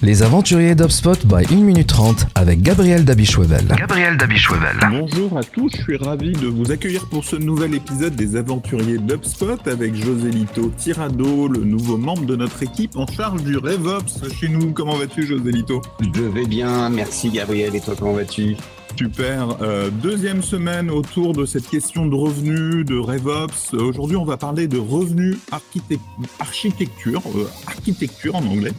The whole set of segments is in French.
Les aventuriers d'HubSpot by 1 minute 30 avec Gabriel Dabichouevel. Bonjour à tous, je suis ravi de vous accueillir pour ce nouvel épisode des aventuriers d'HubSpot avec Joselito Tirado, le nouveau membre de notre équipe en charge du RevOps chez nous. Comment vas-tu, Joselito ? Je vais bien, merci Gabriel, et toi comment vas-tu ? Super. Deuxième semaine autour de cette question de revenus, de RevOps. Aujourd'hui, on va parler de revenus architecture en anglais,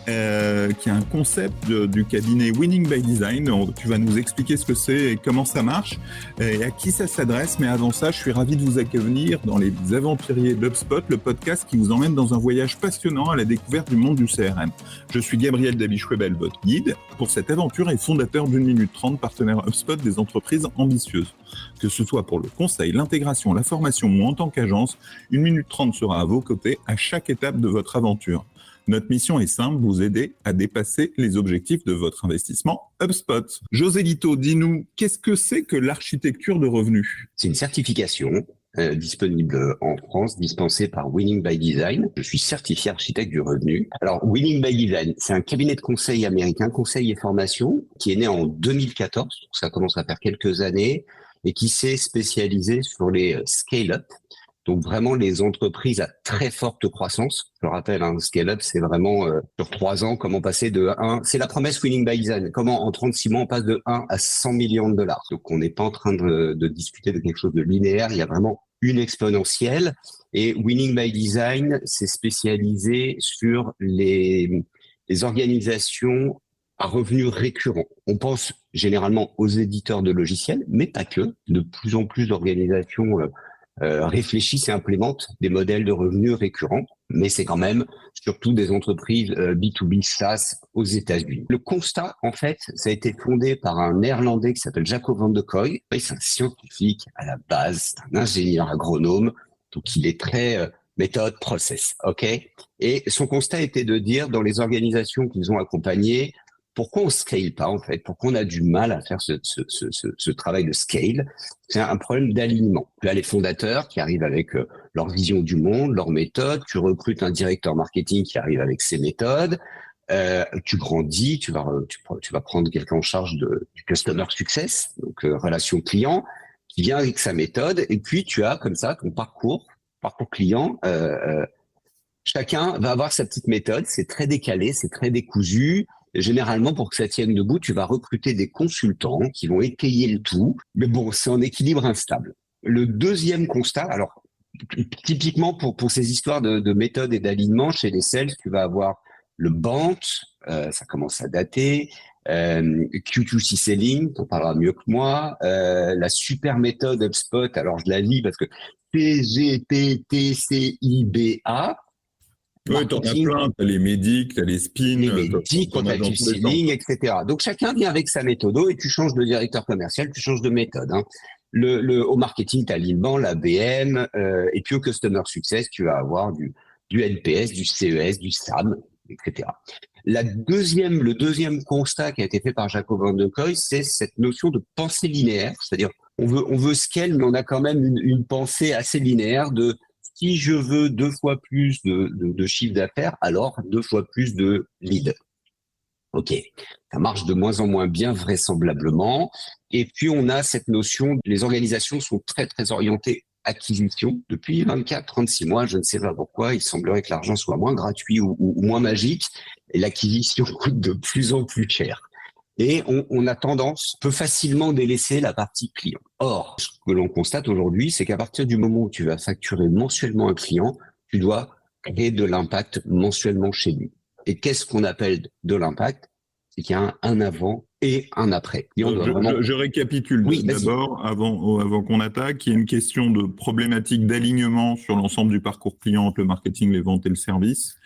qui est un concept du cabinet Winning by Design. Tu vas nous expliquer ce que c'est et comment ça marche et à qui ça s'adresse. Mais avant ça, je suis ravi de vous accueillir dans les aventuriers d'HubSpot, le podcast qui vous emmène dans un voyage passionnant à la découverte du monde du CRM. Je suis Gabriel Dabichouevel, votre guide pour cette aventure et fondateur d'1 minute 30, partenaire HubSpot des entreprises ambitieuses. Que ce soit pour le conseil, l'intégration, la formation ou en tant qu'agence, 1 minute 30 sera à vos côtés à chaque étape de votre aventure. Notre mission est simple, vous aider à dépasser les objectifs de votre investissement HubSpot. Joselito, dis-nous, qu'est-ce que c'est que l'architecture de revenus ? C'est une certification disponible en France, dispensée par Winning by Design. Je suis certifié architecte du revenu. Alors, Winning by Design, c'est un cabinet de conseil américain, conseil et formation, qui est né en 2014, donc ça commence à faire quelques années, et qui s'est spécialisé sur les scale-up. Donc vraiment les entreprises à très forte croissance. Je rappelle, un scale-up, c'est vraiment sur 3 ans, comment passer de 1, c'est la promesse Winning by Design, comment en 36 mois on passe de 1 à 100 millions de dollars. Donc on n'est pas en train de discuter de quelque chose de linéaire, il y a vraiment une exponentielle. Et Winning by Design s'est spécialisé sur les organisations à revenus récurrents. On pense généralement aux éditeurs de logiciels, mais pas que. De plus en plus d'organisations réfléchissent et implémentent des modèles de revenus récurrents, mais c'est quand même surtout des entreprises B2B SaaS aux États-Unis. Le constat, en fait, ça a été fondé par un Néerlandais qui s'appelle Jaco van de Kooi. C'est un scientifique à la base, c'est un ingénieur agronome, donc il est très méthode, process, ok. Et son constat était de dire, dans les organisations qu'ils ont accompagnées, pourquoi on scale pas en fait? Pourquoi on a du mal à faire ce travail de scale? C'est un problème d'alignement. Tu as les fondateurs qui arrivent avec leur vision du monde, leur méthode. Tu recrutes un directeur marketing qui arrive avec ses méthodes. Tu grandis, tu vas prendre quelqu'un en charge du customer success, donc relation client, qui vient avec sa méthode. Et puis tu as comme ça ton parcours client. Chacun va avoir sa petite méthode. C'est très décalé, c'est très décousu. Généralement, pour que ça tienne debout, tu vas recruter des consultants qui vont étayer le tout. Mais bon, c'est en équilibre instable. Le deuxième constat, alors typiquement pour ces histoires de méthode et d'alignement, chez les sales, tu vas avoir le BANT, ça commence à dater, Q2C Selling, t'en parleras mieux que moi, la super méthode HubSpot, alors je la lis parce que PGPTCIBA. Oui, t'en as plein, t'as les médics, t'as les spins, les médics, quantitative selling, etc. Donc chacun vient avec sa méthode et tu changes de directeur commercial, tu changes de méthode. Hein. Au marketing, t'as l'INBAN, la BM, et puis au customer success, tu vas avoir du NPS, du CES, du SAM, etc. Le deuxième constat qui a été fait par Jaco van de Kooi, c'est cette notion de pensée linéaire, c'est-à-dire on veut scale, mais on a quand même une pensée assez linéaire de si je veux 2 fois plus de chiffre d'affaires, alors 2 fois plus de leads. Ok, ça marche de moins en moins bien vraisemblablement. Et puis on a cette notion, les organisations sont très très orientées acquisition depuis 24-36 mois. Je ne sais pas pourquoi, il semblerait que l'argent soit moins gratuit ou moins magique, et l'acquisition coûte de plus en plus cher. Et on a tendance, peut facilement délaisser la partie client. Or, ce que l'on constate aujourd'hui, c'est qu'à partir du moment où tu vas facturer mensuellement un client, tu dois créer de l'impact mensuellement chez lui. Et qu'est-ce qu'on appelle de l'impact ? C'est qu'il y a un avant et un après. Et on doit je récapitule d'abord, avant qu'on attaque. Il y a une question de problématique d'alignement sur l'ensemble du parcours client entre le marketing, les ventes et le service.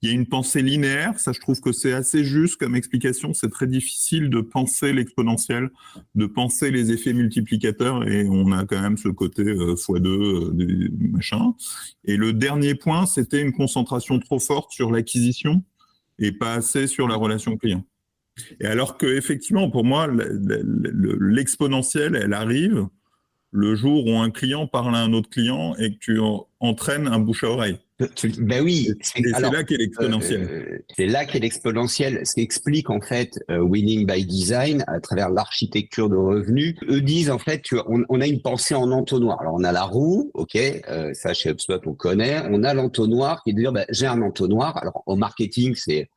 Il y a une pensée linéaire, ça je trouve que c'est assez juste comme explication, c'est très difficile de penser l'exponentiel, de penser les effets multiplicateurs et on a quand même ce côté x2, machin. Et le dernier point, c'était une concentration trop forte sur l'acquisition et pas assez sur la relation client. Et alors que effectivement, pour moi, l'exponentielle, elle arrive le jour où un client parle à un autre client et que tu entraînes un bouche à oreille. Ben oui. Et c'est là qu'est l'exponentiel. C'est là qu'est l'exponentiel. Ce qu'explique en fait Winning by Design à travers l'architecture de revenus. Eux disent en fait on a une pensée en entonnoir. Alors on a la roue, ok, ça chez HubSpot on connaît. On a l'entonnoir qui est de dire j'ai un entonnoir. Alors au marketing c'est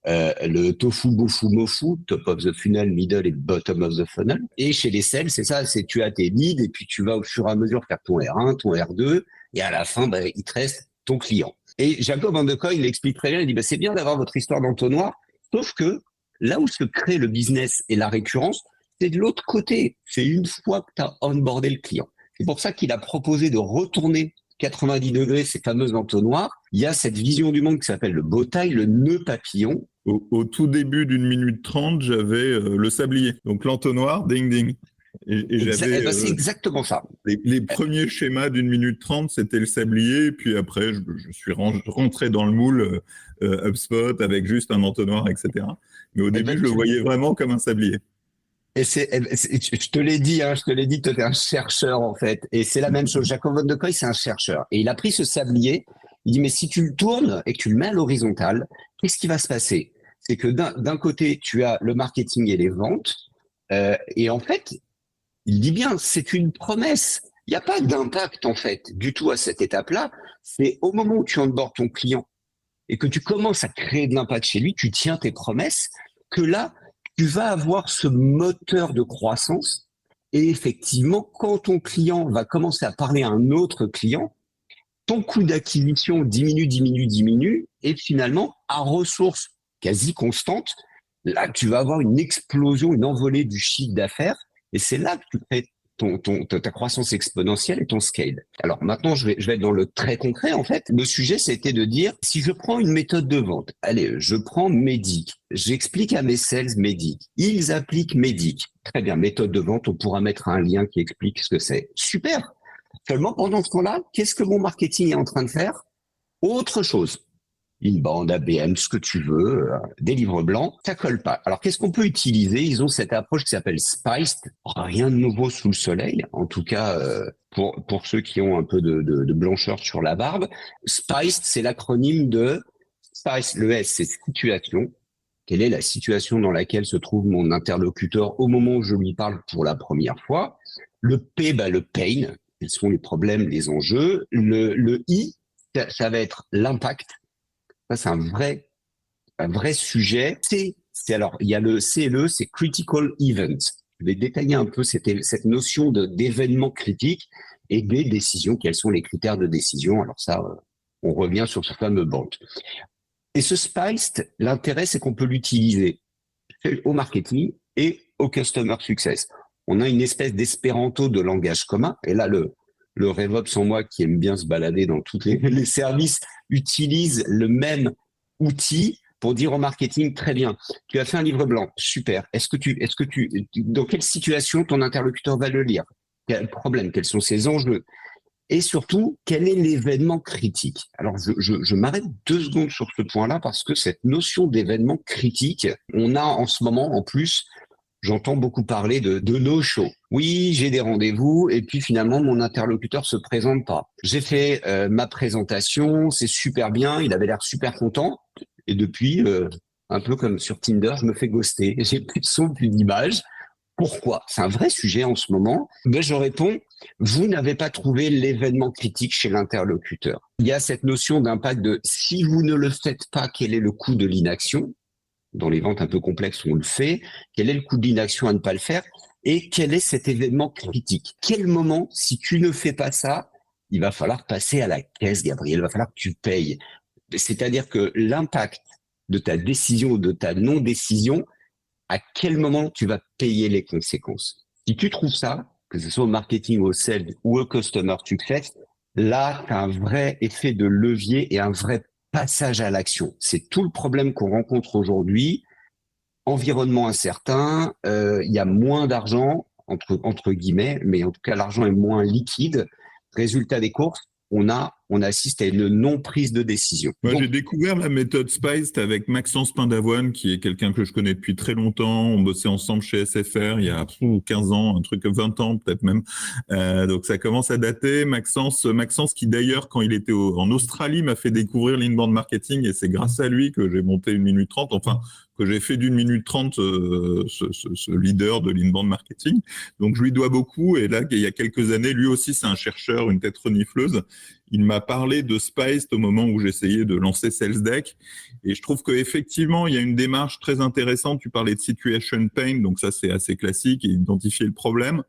le tofu, bofu, mofu, top of the funnel, middle et bottom of the funnel. Et chez les sales, c'est ça, c'est tu as tes leads et puis tu vas au fur et à mesure faire ton R1, ton R2 et à la fin, il te reste ton client. Et Jacob Van de Kooi, il l'explique très bien, il dit c'est bien d'avoir votre histoire d'entonnoir, sauf que là où se crée le business et la récurrence, c'est de l'autre côté. C'est une fois que tu as onboardé le client. C'est pour ça qu'il a proposé de retourner 90 degrés ces fameux entonnoirs. Il y a cette vision du monde qui s'appelle le bow tie, le nœud papillon. Au tout début d'une minute 30, j'avais le sablier. Donc l'entonnoir, ding ding. Et j'avais c'est exactement ça. Les premiers schémas d'une minute 30, c'était le sablier. Puis après, je suis rentré dans le moule HubSpot avec juste un entonnoir, etc. Mais au début, je le voyais vraiment comme un sablier. Et je te l'ai dit, tu es un chercheur en fait. Et c'est la même chose. Jacob Van de Kooi, c'est un chercheur. Et il a pris ce sablier. Il dit mais si tu le tournes et que tu le mets à l'horizontale, qu'est-ce qui va se passer? C'est que d'un côté, tu as le marketing et les ventes. Et en fait, il dit bien, c'est une promesse. Il n'y a pas d'impact, en fait, du tout à cette étape-là. C'est au moment où tu onboardes ton client et que tu commences à créer de l'impact chez lui, tu tiens tes promesses, que là, tu vas avoir ce moteur de croissance. Et effectivement, quand ton client va commencer à parler à un autre client, ton coût d'acquisition diminue, et finalement, à ressources quasi constantes, là, tu vas avoir une explosion, une envolée du chiffre d'affaires. Et c'est là que tu crées ta croissance exponentielle et ton scale. Alors maintenant, je vais être dans le très concret, en fait. Le sujet, c'était de dire, si je prends une méthode de vente, allez, je prends Médic, j'explique à mes sales Médic, ils appliquent Médic. Très bien, méthode de vente, on pourra mettre un lien qui explique ce que c'est. Super. Seulement, pendant ce temps-là, qu'est-ce que mon marketing est en train de faire? Autre chose. Une bande ABM, ce que tu veux, des livres blancs, ça colle pas. Alors, qu'est-ce qu'on peut utiliser? Ils ont cette approche qui s'appelle Spiced. Rien de nouveau sous le soleil. En tout cas, pour ceux qui ont un peu de blancheur sur la barbe. Spiced, c'est l'acronyme de Spiced. Le S, c'est situation. Quelle est la situation dans laquelle se trouve mon interlocuteur au moment où je lui parle pour la première fois? Le P, le pain. Quels sont les problèmes, les enjeux? Le I, ça va être l'impact. Ça, c'est un vrai sujet. Alors, il y a le C et le, c'est critical event. Je vais détailler un peu cette notion d'événement critique et des décisions. Quels sont les critères de décision? Alors ça, on revient sur ce fameux banc. Et ce Spiced, l'intérêt, c'est qu'on peut l'utiliser au marketing et au customer success. On a une espèce d'espéranto de langage commun. Et là, le RevOps en moi qui aime bien se balader dans tous les services utilise le même outil pour dire au marketing, très bien, tu as fait un livre blanc, super. Dans quelle situation ton interlocuteur va le lire? Quel problème? Quels sont ses enjeux? Et surtout, quel est l'événement critique? Alors, je m'arrête 2 secondes sur ce point-là parce que cette notion d'événement critique, on a en ce moment, en plus, j'entends beaucoup parler de no-show. Oui, j'ai des rendez-vous et puis finalement, mon interlocuteur se présente pas. J'ai fait ma présentation, c'est super bien, il avait l'air super content. Et depuis, un peu comme sur Tinder, je me fais ghoster. J'ai plus de son, plus d'image. Pourquoi? C'est un vrai sujet en ce moment. Mais je réponds, vous n'avez pas trouvé l'événement critique chez l'interlocuteur. Il y a cette notion d'impact de si vous ne le faites pas, quel est le coût de l'inaction? Dans les ventes un peu complexes, on le fait. Quel est le coût de l'inaction à ne pas le faire? Et quel est cet événement critique? Quel moment, si tu ne fais pas ça, il va falloir passer à la caisse, Gabriel, il va falloir que tu payes. C'est-à-dire que l'impact de ta décision ou de ta non-décision, à quel moment tu vas payer les conséquences? Si tu trouves ça, que ce soit au marketing, au sales ou au customer success, là, tu as un vrai effet de levier et un vrai passage à l'action. C'est tout le problème qu'on rencontre aujourd'hui. Environnement incertain, il y a moins d'argent, entre guillemets, mais en tout cas, l'argent est moins liquide. Résultat des courses, on a on assiste à une non-prise de décision. Moi, j'ai découvert la méthode Spiced avec Maxence Pindavoine, qui est quelqu'un que je connais depuis très longtemps. On bossait ensemble chez SFR il y a 15 ans, un truc 20 ans peut-être même. Donc ça commence à dater. Maxence qui d'ailleurs, quand il était en Australie, m'a fait découvrir l'inbound marketing, et c'est grâce à lui que j'ai monté 1 minute 30, enfin que j'ai fait d'1 minute 30 ce leader de l'inbound marketing. Donc je lui dois beaucoup, et là, il y a quelques années, lui aussi c'est un chercheur, une tête renifleuse. Il m'a parlé de Spiced au moment où j'essayais de lancer SalesDeck, et je trouve qu'effectivement, il y a une démarche très intéressante. Tu parlais de situation pain, donc ça c'est assez classique, et identifier le problème.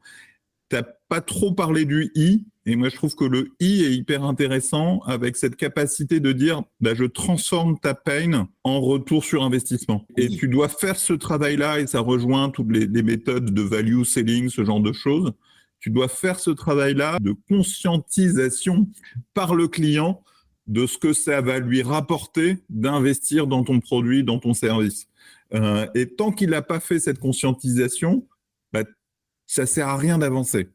T'as pas trop parlé du I, et moi je trouve que le I est hyper intéressant, avec cette capacité de dire je transforme ta pain en retour sur investissement. Et tu dois faire ce travail-là, et ça rejoint toutes les méthodes de value selling, ce genre de choses. Tu dois faire ce travail-là de conscientisation par le client de ce que ça va lui rapporter d'investir dans ton produit, dans ton service. Et tant qu'il n'a pas fait cette conscientisation, ça sert à rien d'avancer.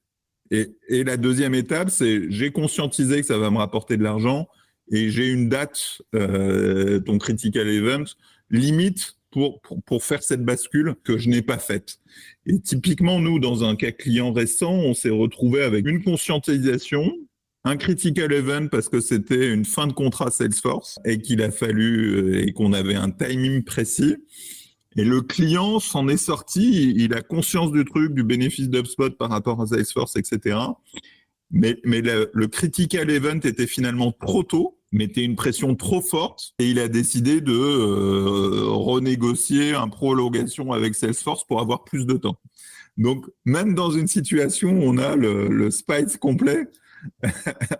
Et la deuxième étape, c'est j'ai conscientisé que ça va me rapporter de l'argent, et j'ai une date, ton critical event, limite pour faire cette bascule que je n'ai pas faite. Et typiquement, nous, dans un cas client récent, on s'est retrouvé avec une conscientisation, un critical event parce que c'était une fin de contrat Salesforce, et qu'il a fallu, et qu'on avait un timing précis. Et le client s'en est sorti, il a conscience du truc, du bénéfice d'HubSpot par rapport à Salesforce, etc. Mais le critical event était finalement trop tôt, mettait une pression trop forte, et il a décidé de renégocier une prolongation avec Salesforce pour avoir plus de temps. Donc, même dans une situation où on a le spice complet,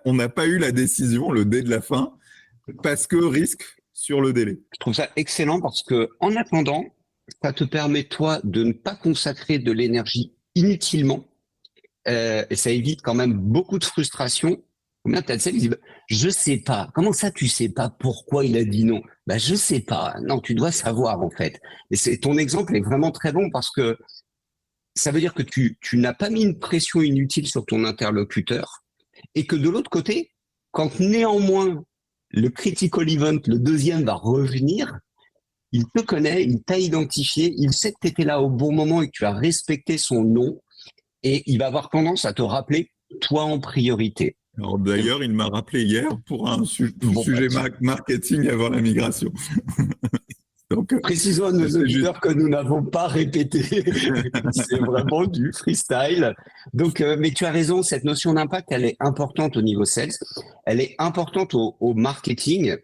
on n'a pas eu la décision, le dé de la fin, parce que risque sur le délai. Je trouve ça excellent parce que, en attendant, ça te permet, toi, de ne pas consacrer de l'énergie inutilement. Et ça évite quand même beaucoup de frustration. Combien t'as de celles qui disent je sais pas. Comment ça tu sais pas pourquoi il a dit non? Je sais pas. Non, tu dois savoir en fait. Et ton exemple est vraiment très bon parce que ça veut dire que tu n'as pas mis une pression inutile sur ton interlocuteur, et que de l'autre côté, quand néanmoins le critical event, le deuxième, va revenir, il te connaît, il t'a identifié, il sait que tu étais là au bon moment et que tu as respecté son nom, et il va avoir tendance à te rappeler toi en priorité. Alors d'ailleurs, il m'a rappelé hier pour un sujet marketing avant la migration. Donc, précisons à nos auditeurs que nous n'avons pas répété. C'est vraiment du freestyle. Donc, mais tu as raison, cette notion d'impact, elle est importante au niveau sales. Elle est importante au marketing.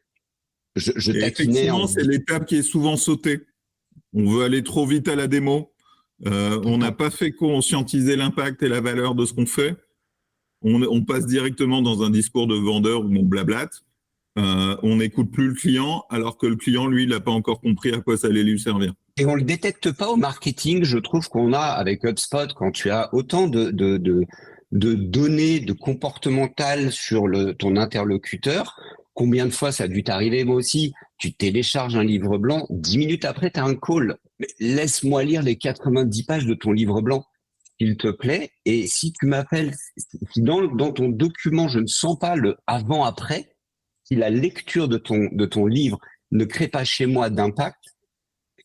Je taquinais. Effectivement, c'est l'étape qui est souvent sautée. On veut aller trop vite à la démo. On n'a pas fait conscientiser l'impact et la valeur de ce qu'on fait. On passe directement dans un discours de vendeur où on blablate. On n'écoute plus le client, alors que le client, lui, il n'a pas encore compris à quoi ça allait lui servir. Et on le détecte pas au marketing. Je trouve qu'on a, avec HubSpot, quand tu as autant de données, de comportementales sur ton interlocuteur. Combien de fois ça a dû t'arriver, moi aussi, tu télécharges un livre blanc, 10 minutes après, tu as un call. Mais laisse-moi lire les 90 pages de ton livre blanc, s'il te plaît. Et si tu m'appelles, si dans ton document, je ne sens pas le avant-après, si la lecture de ton livre ne crée pas chez moi d'impact,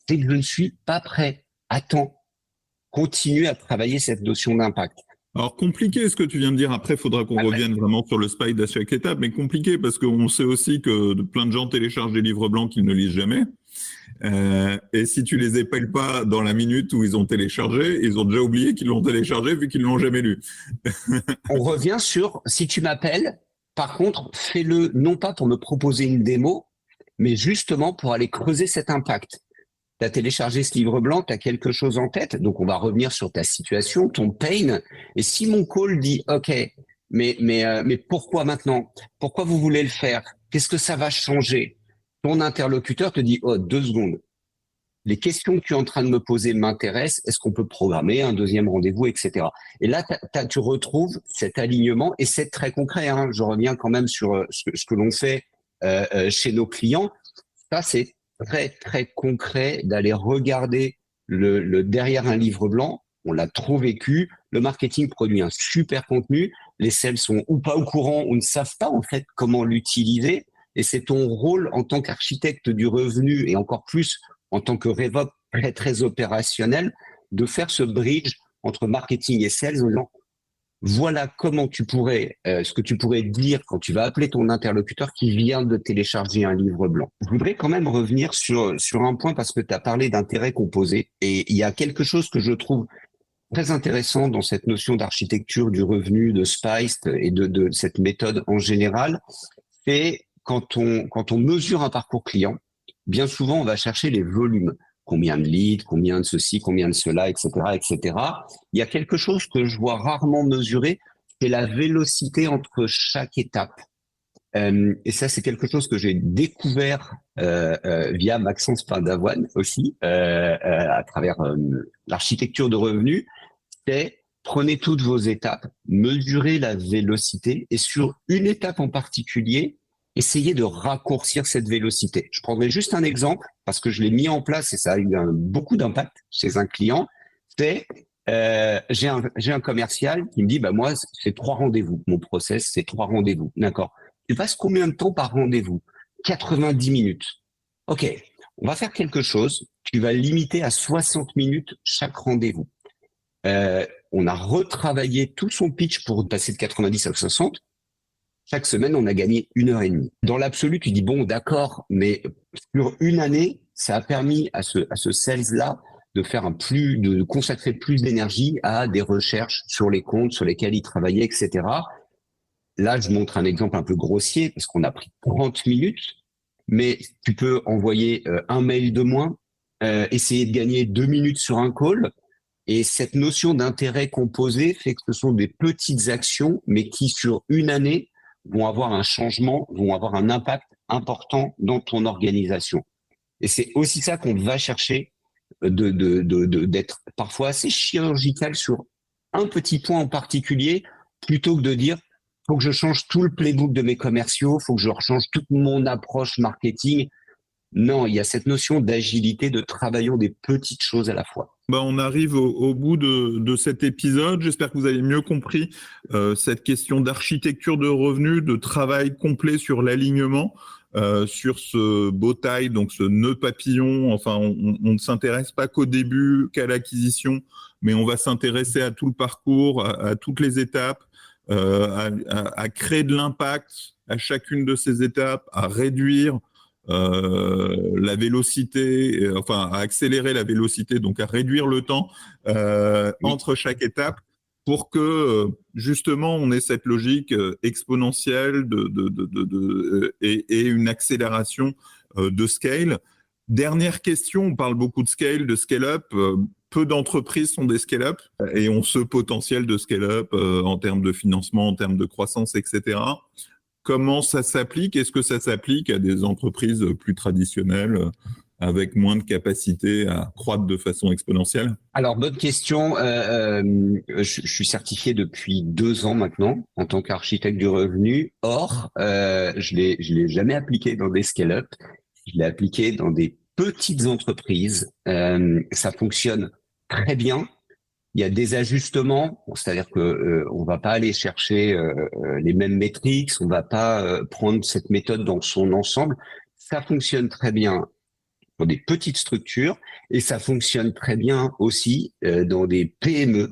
c'est que je ne suis pas prêt. Attends, continue à travailler cette notion d'impact. Alors, compliqué ce que tu viens de dire. Après, il faudra qu'on revienne vraiment sur le spike à chaque étape, mais compliqué parce qu'on sait aussi que plein de gens téléchargent des livres blancs qu'ils ne lisent jamais. Et si tu les épelles pas dans la minute où ils ont téléchargé, ils ont déjà oublié qu'ils l'ont téléchargé vu qu'ils l'ont jamais lu. On revient sur, si tu m'appelles, par contre, fais-le non pas pour me proposer une démo, mais justement pour aller creuser cet impact. Tu as téléchargé ce livre blanc, tu as quelque chose en tête, donc on va revenir sur ta situation, ton pain. Et si mon call dit, OK, mais pourquoi maintenant? Pourquoi vous voulez le faire? Qu'est-ce que ça va changer? Ton interlocuteur te dit, 2 secondes. Les questions que tu es en train de me poser m'intéressent. Est-ce qu'on peut programmer un deuxième rendez-vous, etc. Et là, tu retrouves cet alignement, et c'est très concret. Hein. Je reviens quand même sur ce que l'on fait chez nos clients. Ça, c'est très, très concret d'aller regarder le derrière un livre blanc. On l'a trop vécu. Le marketing produit un super contenu. les sales sont ou pas au courant ou ne savent pas en fait comment l'utiliser. Et c'est ton rôle en tant qu'architecte du revenu et encore plus en tant que RevOps très, très opérationnel de faire ce bridge entre marketing et sales en disant voilà comment tu pourrais, ce que tu pourrais dire quand tu vas appeler ton interlocuteur qui vient de télécharger un livre blanc. Je voudrais quand même revenir sur un point parce que tu as parlé d'intérêt composé et il y a quelque chose que je trouve très intéressant dans cette notion d'architecture du revenu, de Spice et de cette méthode en général, c'est quand on mesure un parcours client, bien souvent on va chercher les volumes. Combien de leads, combien de ceci, combien de cela, etc., etc. Il y a quelque chose que je vois rarement mesurer, c'est la vélocité entre chaque étape. Et ça, c'est quelque chose que j'ai découvert via Maxence Pindavoine aussi, à travers l'architecture de revenus. C'est prenez toutes vos étapes, mesurez la vélocité et sur une étape en particulier, essayez de raccourcir cette vélocité. Je prendrai juste un exemple parce que je l'ai mis en place et ça a eu beaucoup d'impact chez un client. C'est j'ai un commercial qui me dit moi c'est 3 rendez-vous. Mon process c'est 3 rendez-vous. D'accord. Tu passes combien de temps par rendez-vous? 90 minutes. Ok. On va faire quelque chose. Tu vas limiter à 60 minutes chaque rendez-vous. On a retravaillé tout son pitch pour passer de 90 à 60. Chaque semaine, on a gagné 1h30. Dans l'absolu, tu dis, bon, d'accord, mais sur une année, ça a permis à ce sales-là de faire de consacrer plus d'énergie à des recherches sur les comptes sur lesquels il travaillait, etc. Là, je montre un exemple un peu grossier parce qu'on a pris 30 minutes, mais tu peux envoyer un mail de moins, essayer de gagner 2 minutes sur un call. Et cette notion d'intérêt composé fait que ce sont des petites actions, mais qui, sur une année, vont avoir un changement, vont avoir un impact important dans ton organisation. Et c'est aussi ça qu'on va chercher d'être parfois assez chirurgical sur un petit point en particulier, plutôt que de dire faut que je change tout le playbook de mes commerciaux, faut que je rechange toute mon approche marketing. Non, il y a cette notion d'agilité, de travaillons des petites choses à la fois. On arrive au bout de cet épisode. J'espère que vous avez mieux compris cette question d'architecture de revenus, de travail complet sur l'alignement, sur ce beau taille, donc ce nœud papillon. Enfin, on ne s'intéresse pas qu'au début, qu'à l'acquisition, mais on va s'intéresser à tout le parcours, à toutes les étapes, à créer de l'impact à chacune de ces étapes, à réduire la vélocité, à accélérer la vélocité, donc à réduire le temps entre chaque étape pour que justement on ait cette logique exponentielle et une accélération de scale. Dernière question, on parle beaucoup de scale, de scale-up. Peu d'entreprises sont des scale-up et ont ce potentiel de scale-up en termes de financement, en termes de croissance, etc. Comment ça s'applique? Est-ce que ça s'applique à des entreprises plus traditionnelles avec moins de capacité à croître de façon exponentielle? Alors, bonne question. Je suis certifié depuis 2 ans maintenant en tant qu'architecte du revenu. Or, je l'ai jamais appliqué dans des scale-up. Je l'ai appliqué dans des petites entreprises. Ça fonctionne très bien. Il y a des ajustements, c'est-à-dire que on va pas aller chercher les mêmes métriques, on va pas prendre cette méthode dans son ensemble. Ça fonctionne très bien dans des petites structures et ça fonctionne très bien aussi dans des PME.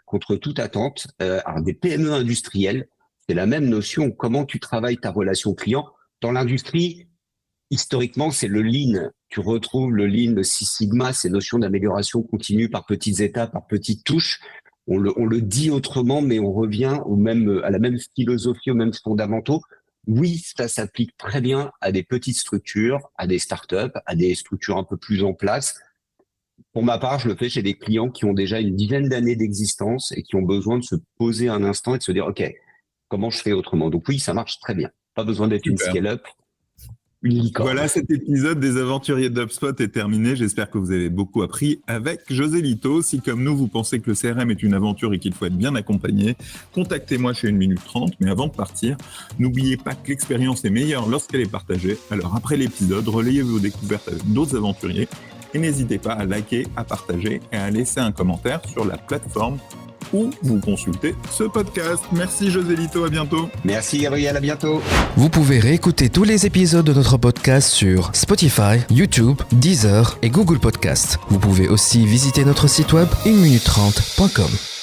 Contre toute attente, alors des PME industrielles, c'est la même notion. Comment tu travailles ta relation client dans l'industrie? Historiquement, c'est le Lean. Tu retrouves le Lean, le Six Sigma, ces notions d'amélioration continue par petites étapes, par petites touches. On le dit autrement, mais on revient à la même philosophie, aux mêmes fondamentaux. Oui, ça s'applique très bien à des petites structures, à des startups, à des structures un peu plus en place. Pour ma part, je le fais chez des clients qui ont déjà une dizaine d'années d'existence et qui ont besoin de se poser un instant et de se dire, OK, comment je fais autrement? Donc oui, ça marche très bien. Pas besoin d'être une scale-up. Voilà, cet épisode des aventuriers d'HubSpot est terminé. J'espère que vous avez beaucoup appris avec José Lito. Si comme nous, vous pensez que le CRM est une aventure et qu'il faut être bien accompagné, contactez-moi chez 1 minute 30. Mais avant de partir, n'oubliez pas que l'expérience est meilleure lorsqu'elle est partagée. Alors après l'épisode, relayez vos découvertes avec d'autres aventuriers et n'hésitez pas à liker, à partager et à laisser un commentaire sur la plateforme où vous consultez ce podcast. Merci José Lito, à bientôt. Merci Gabriel, à bientôt. Vous pouvez réécouter tous les épisodes de notre podcast sur Spotify, YouTube, Deezer et Google Podcast. Vous pouvez aussi visiter notre site web 1minute30.com.